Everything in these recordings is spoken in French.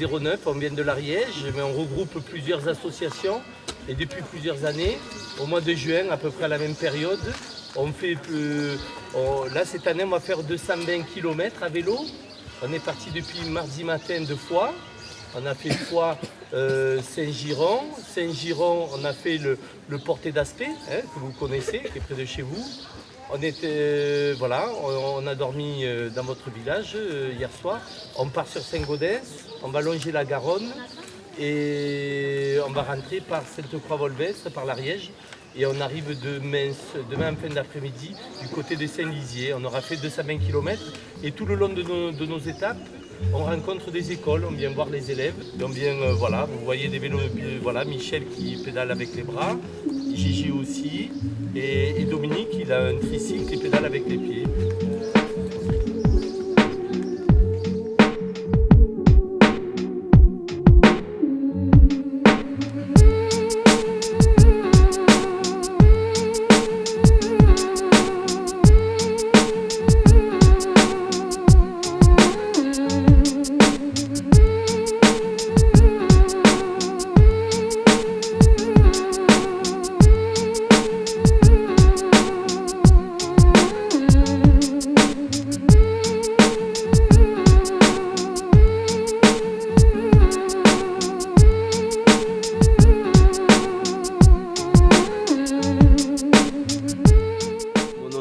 09, on vient de l'Ariège, mais on regroupe plusieurs associations. Et depuis plusieurs années, au mois de juin, à peu près à la même période, on fait là cette année on va faire 220 km à vélo. On est parti depuis mardi matin de Foix. On a fait Foix Saint-Giron. Saint-Giron, on a fait le Portet d'Aspet, que vous connaissez, qui est près de chez vous. On a dormi dans votre village hier soir. On part sur Saint-Gaudens, on va longer la Garonne et on va rentrer par Sainte-Croix-Volvestre, par l'Ariège. Et on arrive demain en fin d'après-midi du côté de Saint-Lizier. On aura fait 220 km et tout le long de nos étapes, on rencontre des écoles, on vient voir les élèves. On vient, vous voyez des vélos, Michel qui pédale avec les bras, Gigi aussi, et Dominique, il a un tricycle et pédale avec les pieds.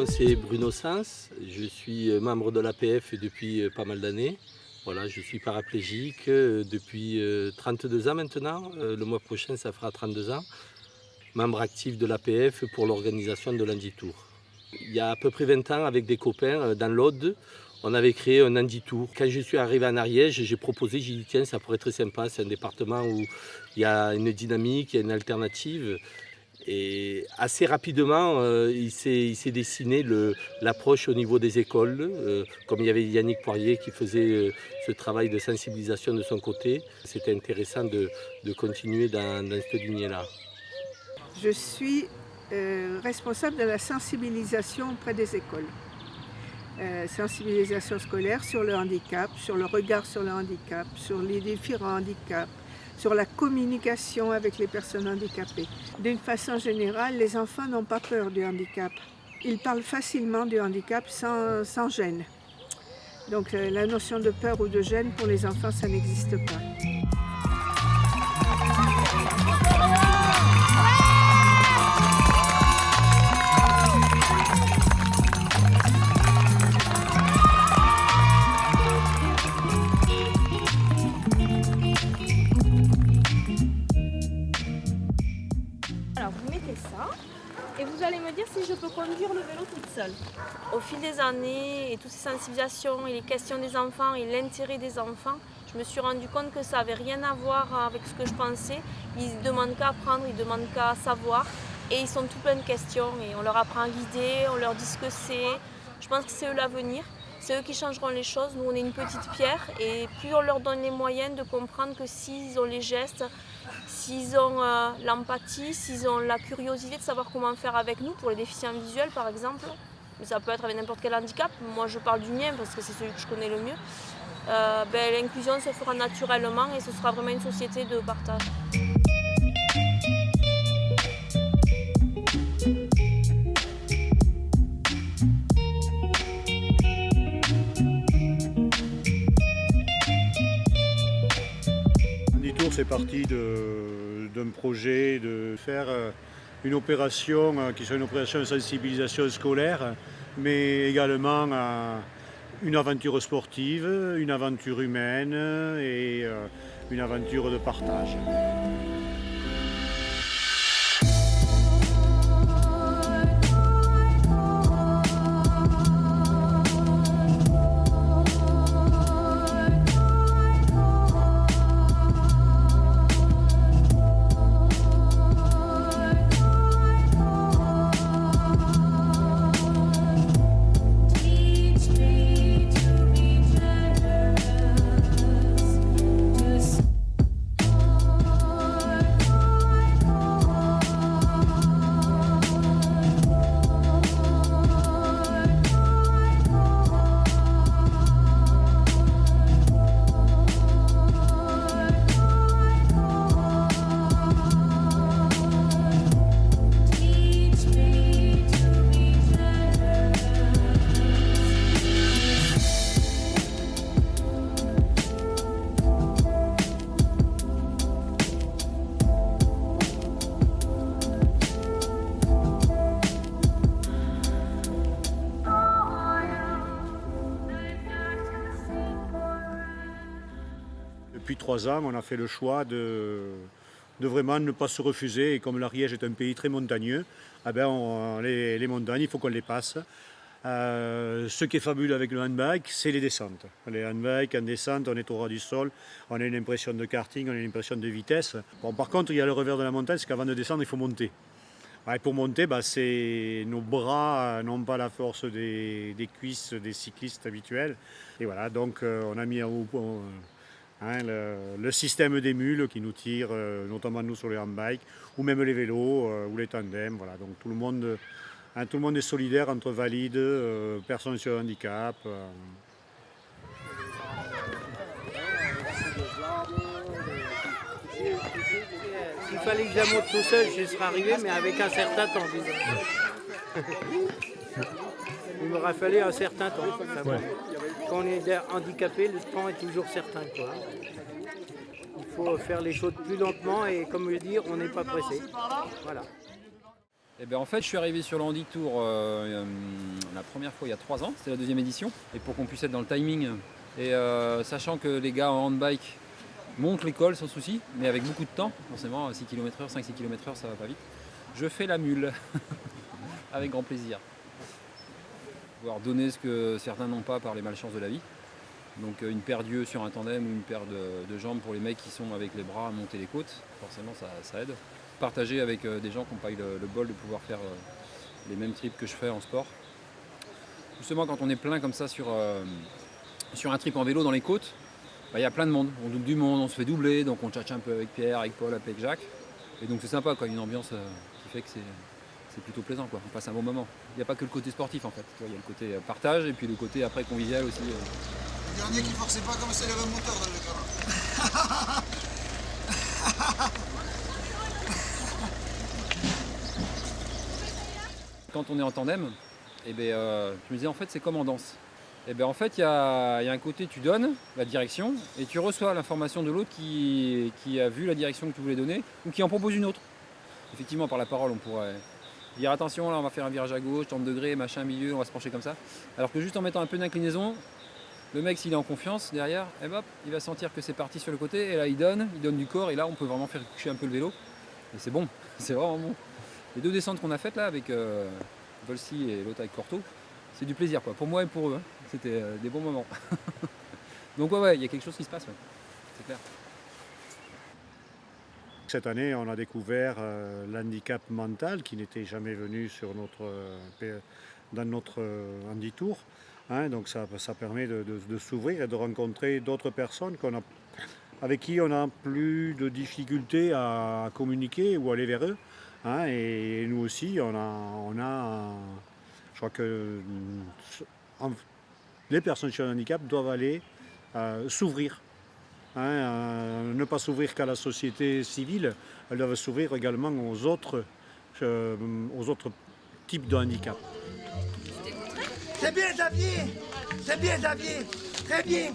C'est Bruno Sens, je suis membre de l'APF depuis pas mal d'années. Voilà, je suis paraplégique depuis 32 ans maintenant. Le mois prochain, ça fera 32 ans. Membre actif de l'APF pour l'organisation de l'Handi-Tour. Il y a à peu près 20 ans, avec des copains dans l'Aude, on avait créé un Handi-Tour. Quand je suis arrivé en Ariège, j'ai proposé, j'ai dit tiens, ça pourrait être très sympa. C'est un département où il y a une dynamique, il y a une alternative. Et assez rapidement, il s'est dessiné l'approche au niveau des écoles. Comme il y avait Yannick Poirier qui faisait ce travail de sensibilisation de son côté, c'était intéressant de continuer dans cette lignée-là. Je suis responsable de la sensibilisation auprès des écoles. Sensibilisation scolaire sur le handicap, sur le regard sur le handicap, sur les différents handicaps, sur la communication avec les personnes handicapées. D'une façon générale, les enfants n'ont pas peur du handicap. Ils parlent facilement du handicap sans gêne. Donc la notion de peur ou de gêne pour les enfants, ça n'existe pas. Alors vous mettez ça et vous allez me dire si je peux conduire le vélo toute seule. Au fil des années et toutes ces sensibilisations et les questions des enfants et l'intérêt des enfants, je me suis rendu compte que ça n'avait rien à voir avec ce que je pensais. Ils ne demandent qu'à apprendre, ils ne demandent qu'à savoir et ils sont tout plein de questions et on leur apprend à guider, on leur dit ce que c'est. Je pense que c'est eux l'avenir. C'est eux qui changeront les choses. Nous, on est une petite pierre et plus on leur donne les moyens de comprendre que s'ils ont les gestes, s'ils ont l'empathie, s'ils ont la curiosité de savoir comment faire avec nous, pour les déficients visuels par exemple, mais ça peut être avec n'importe quel handicap, moi je parle du mien parce que c'est celui que je connais le mieux, l'inclusion se fera naturellement et ce sera vraiment une société de partage. Handi-Tour, c'est parti d'un projet de faire une opération qui soit une opération de sensibilisation scolaire, mais également une aventure sportive, une aventure humaine et une aventure de partage. 3 ans, on a fait le choix de vraiment ne pas se refuser. Et comme l'Ariège est un pays très montagneux, eh ben les montagnes, il faut qu'on les passe. Ce qui est fabuleux avec le handbike, c'est les descentes. Les handbikes en descente, on est au ras du sol, on a une impression de karting, on a une impression de vitesse. Bon, par contre, il y a le revers de la montagne, c'est qu'avant de descendre, il faut monter. Et pour monter, nos bras n'ont pas la force des cuisses des cyclistes habituels. Et voilà, donc on a mis le système des mules qui nous tire, notamment nous sur les handbikes, ou même les vélos, ou les tandems. Voilà, donc tout le monde est solidaire entre valides, personnes sur handicap. S'il fallait que je la monte tout seul, je serais arrivé, mais avec un certain temps, disons. Il m'aurait fallu un certain temps. Enfin, bon. Quand on est handicapé, le temps est toujours certain, quoi. Il faut faire les choses plus lentement et, comme je dis, on n'est pas pressé. Voilà. Eh ben en fait, je suis arrivé sur le Handi Tour la première fois il y a 3 ans, c'était la 2e édition, et pour qu'on puisse être dans le timing, et sachant que les gars en handbike montent l'école sans souci, mais avec beaucoup de temps, forcément 6 km/h, 5-6 km/h ça va pas vite, je fais la mule, avec grand plaisir. Pouvoir donner ce que certains n'ont pas par les malchances de la vie, donc une paire d'yeux sur un tandem ou une paire de jambes pour les mecs qui sont avec les bras à monter les côtes, forcément ça aide. Partager avec des gens qui n'ont pas eu le bol de pouvoir faire les mêmes trips que je fais en sport. Justement, quand on est plein comme ça sur un trip en vélo dans les côtes, il y a plein de monde. On double du monde, on se fait doubler, donc on tchatche un peu avec Pierre, avec Paul, avec Jacques. Et donc c'est sympa, quoi, une ambiance qui fait que c'est plutôt plaisant, quoi. On passe un bon moment. Il n'y a pas que le côté sportif en fait. Il y a le côté partage et puis le côté après convivial aussi. Le dernier qui forçait pas comme ça, il avait un moteur dans le corps. Quand on est en tandem, je me disais en fait c'est comme en danse. En fait il y a un côté tu donnes la direction et tu reçois l'information de l'autre qui a vu la direction que tu voulais donner ou qui en propose une autre. Effectivement par la parole on pourrait dire attention là on va faire un virage à gauche, 30 degrés, machin milieu, on va se pencher comme ça. Alors que juste en mettant un peu d'inclinaison, le mec s'il est en confiance derrière, il va sentir que c'est parti sur le côté et là il donne du corps et là on peut vraiment faire coucher un peu le vélo. Et c'est bon, c'est vraiment bon. Les 2 descentes qu'on a faites là avec Volsi et l'autre avec Corto, c'est du plaisir quoi, pour moi et pour eux. Hein. C'était des bons moments. Donc ouais, il y a quelque chose qui se passe, ouais. C'est clair. Cette année, on a découvert l'handicap mental qui n'était jamais venu dans notre Handi Tour. Hein, donc ça permet de s'ouvrir et de rencontrer d'autres personnes avec qui on n'a plus de difficultés à communiquer ou aller vers eux. Hein, et nous aussi, je crois que les personnes sur le handicap doivent aller s'ouvrir. Hein, ne pas s'ouvrir qu'à la société civile, elles doivent s'ouvrir également aux autres types de handicap. C'est bien Xavier, très bien.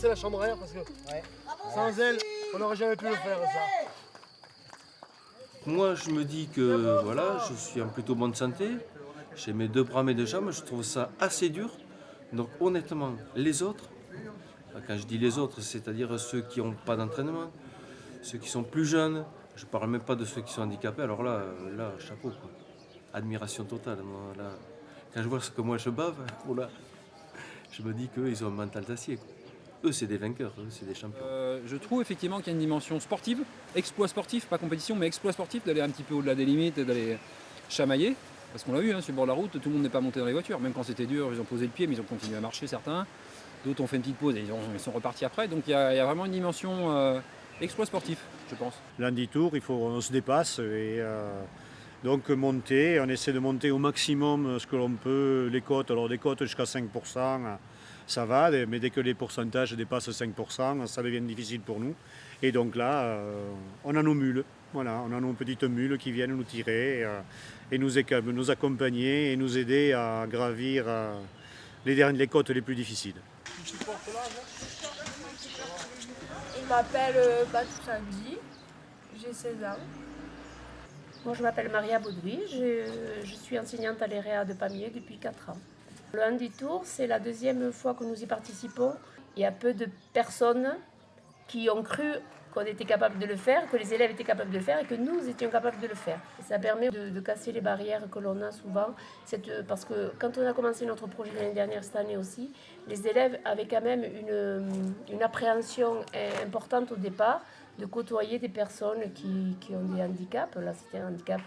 la chambre à air parce que sans elle, on n'aurait jamais pu le faire ça. Moi, je me dis que voilà, je suis en plutôt bonne santé. J'ai mes 2 bras, mes 2 jambes. Je trouve ça assez dur. Donc honnêtement, les autres, quand je dis les autres, c'est-à-dire ceux qui n'ont pas d'entraînement, ceux qui sont plus jeunes, je ne parle même pas de ceux qui sont handicapés. Alors là chapeau, quoi. Admiration totale. Moi, là, quand je vois ce que moi je bave, voilà, je me dis qu'eux, ils ont un mental d'acier, quoi. Eux, c'est des vainqueurs, eux, c'est des champions. Je trouve effectivement qu'il y a une dimension sportive, exploit sportif, pas compétition, mais exploit sportif, d'aller un petit peu au-delà des limites et d'aller chamailler. Parce qu'on l'a vu, sur le bord de la route, tout le monde n'est pas monté dans les voitures. Même quand c'était dur, ils ont posé le pied, mais ils ont continué à marcher, certains. D'autres ont fait une petite pause et ils sont repartis après. Donc il y a vraiment une dimension exploit sportif, je pense. L'Handi-Tour, on se dépasse et donc monter, on essaie de monter au maximum ce que l'on peut, les côtes. Alors des côtes jusqu'à 5%, ça va, mais dès que les pourcentages dépassent 5%, ça devient difficile pour nous. Et donc là, on a nos mules. Voilà, on a nos petites mules qui viennent nous tirer et nous accompagner et nous aider à gravir les côtes les plus difficiles. Je m'appelle Batou Samedi, j'ai 16 ans. Moi, je m'appelle Maria Baudry, je suis enseignante à l'EREA de Pamiers depuis 4 ans. Le Handi-Tour, c'est la 2e fois que nous y participons. Il y a peu de personnes qui ont cru qu'on était capable de le faire, que les élèves étaient capables de le faire et que nous étions capables de le faire. Et ça permet de casser les barrières que l'on a souvent. Parce que quand on a commencé notre projet l'année dernière, cette année aussi, les élèves avaient quand même une appréhension importante au départ de côtoyer des personnes qui ont des handicaps. Là, c'était un handicap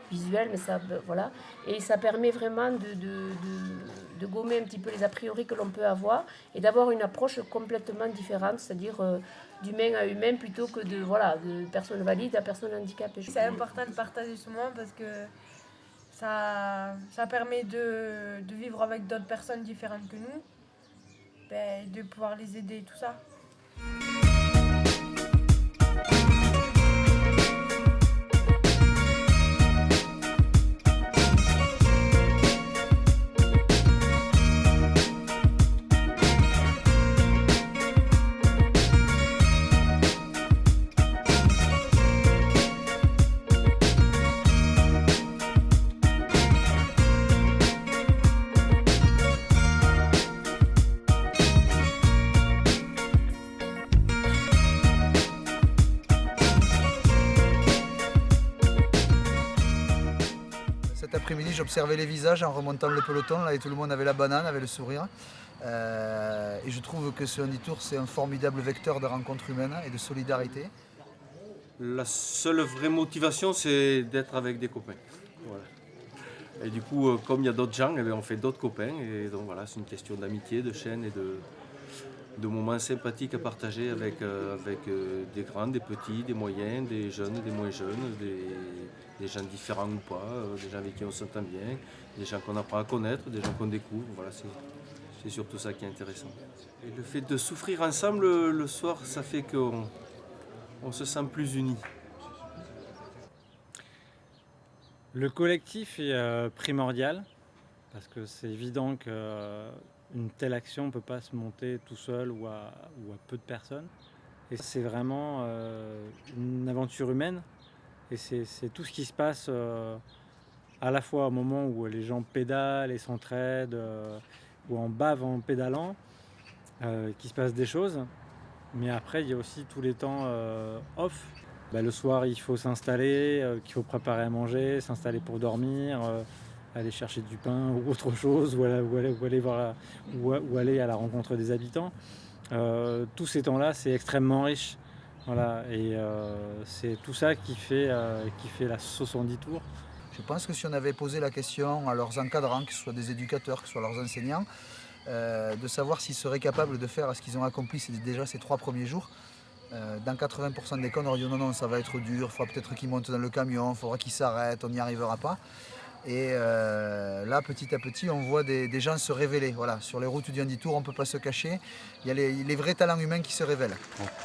visuel, mais ça, voilà. Et ça permet vraiment de gommer un petit peu les a priori que l'on peut avoir et d'avoir une approche complètement différente, c'est-à-dire d'humain à humain plutôt que de personnes valides à personnes handicapées. C'est important de partager ce moment parce que ça permet de vivre avec d'autres personnes différentes que nous, de pouvoir les aider et tout ça. Cet après-midi, j'observais les visages en remontant le peloton, là, et tout le monde avait la banane, avait le sourire. Et je trouve que ce Handi-Tour, c'est un formidable vecteur de rencontres humaines et de solidarité. La seule vraie motivation, c'est d'être avec des copains. Voilà. Et du coup, comme il y a d'autres gens, on fait d'autres copains. Et donc voilà, c'est une question d'amitié, de chaîne et de moments sympathiques à partager avec des grands, des petits, des moyens, des jeunes, des moins jeunes, des gens différents ou pas, des gens avec qui on s'entend bien, des gens qu'on apprend à connaître, des gens qu'on découvre. Voilà, c'est surtout ça qui est intéressant. Et le fait de souffrir ensemble le soir, ça fait qu'on se sent plus unis. Le collectif est primordial parce que c'est évident qu'une telle action ne peut pas se monter tout seul ou à peu de personnes. Et c'est vraiment une aventure humaine et c'est tout ce qui se passe à la fois au moment où les gens pédalent et s'entraident ou en bavent en pédalant, qu'il se passe des choses. Mais après, il y a aussi tous les temps off. Le soir, il faut s'installer, qu'il faut préparer à manger, s'installer pour dormir, aller chercher du pain ou autre chose, ou aller à la rencontre des habitants. Tous ces temps-là, c'est extrêmement riche. Voilà, et c'est tout ça qui fait la sauce Handi-Tour. Je pense que si on avait posé la question à leurs encadrants, que ce soit des éducateurs, que ce soit leurs enseignants, de savoir s'ils seraient capables de faire ce qu'ils ont accompli déjà ces 3 premiers jours, dans 80% des cas, on aurait dit non, ça va être dur, il faudra peut-être qu'ils montent dans le camion, il faudra qu'ils s'arrêtent, on n'y arrivera pas. Et là, petit à petit, on voit des gens se révéler. Voilà, sur les routes du Handi-Tour, on ne peut pas se cacher. Il y a les vrais talents humains qui se révèlent.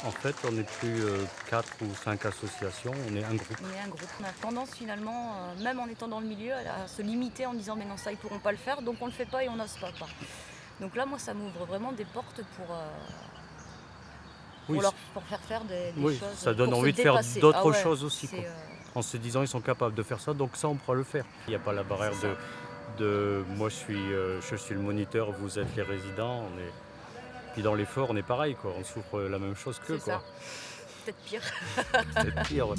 En fait, on n'est plus 4 ou 5 associations, on est un groupe. On est un groupe. On a tendance finalement, même en étant dans le milieu, à se limiter en disant mais non, ça, ils ne pourront pas le faire, donc on ne le fait pas et on n'ose pas. Donc là, moi, ça m'ouvre vraiment des portes Oui, pour faire des oui, choses. ça donne pour envie se de faire dépasser. d'autres Ah ouais, choses aussi, c'est, quoi. En se disant ils sont capables de faire ça, donc ça on pourra le faire. Il n'y a pas la barrière de moi je suis le moniteur, vous êtes les résidents. Puis dans l'effort on est pareil, quoi. On souffre la même chose qu'eux, c'est quoi. ça. Peut-être pire. Peut-être pire, ouais.